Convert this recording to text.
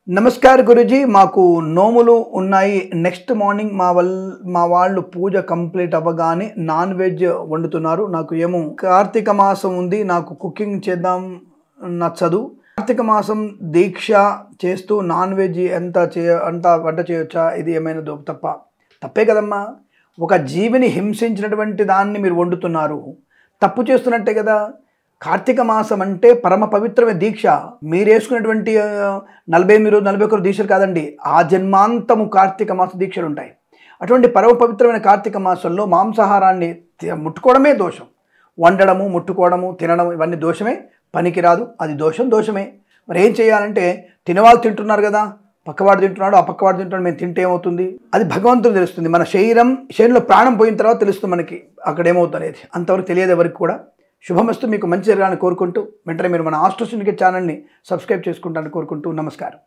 నమస్కార్ గురుజీ, మాకు నోములు ఉన్నాయి. నెక్స్ట్ మార్నింగ్ మా వాళ్ళు పూజ కంప్లీట్ అవ్వగానే నాన్ వెజ్ వండుతున్నారు. నాకు ఏమో కార్తీక మాసం ఉంది, నాకు కుకింగ్ చేద్దాం నచ్చదు. కార్తీక మాసం దీక్ష చేస్తూ నాన్ వెజ్ అంత వంట చేయొచ్చా? ఇది ఏమైనా తప్పే కదమ్మా. ఒక జీవిని హింసించినటువంటి దాన్ని మీరు వండుతున్నారు, తప్పు చేస్తున్నట్టే కదా. కార్తీక మాసం అంటే పరమ పవిత్రమైన దీక్ష. మీరు వేసుకున్నటువంటి 48 రోజు 41 దీక్షలు కాదండి, ఆ జన్మాంతము కార్తీక మాస దీక్షలు ఉంటాయి. అటువంటి పరమ పవిత్రమైన కార్తీక మాసంలో మాంసాహారాన్ని ముట్టుకోవడమే దోషం. వండడము, ముట్టుకోవడము, తినడం ఇవన్నీ దోషమే, పనికిరాదు. అది దోషమే. మరి ఏం చేయాలంటే, తినవాళ్ళు తింటున్నారు కదా, పక్కవాడు తింటున్నాడు, ఆ పక్కవాడు తింటున్నాడు, మేము తింటే ఏమవుతుంది? అది భగవంతుడు తెలుస్తుంది. మన శరీరంలో ప్రాణం పోయిన తర్వాత తెలుస్తుంది మనకి అక్కడ ఏమవుతుంది అనేది. అంతవరకు తెలియదు ఎవరికి కూడా. శుభమస్తు, మీకు మంచి జరగాలని కోరుకుంటూ వెంటనే మీరు మన ఆస్ట్రో సిండికేట్ ఛానల్ని సబ్స్క్రైబ్ చేసుకుంటారని కోరుకుంటూ నమస్కారం.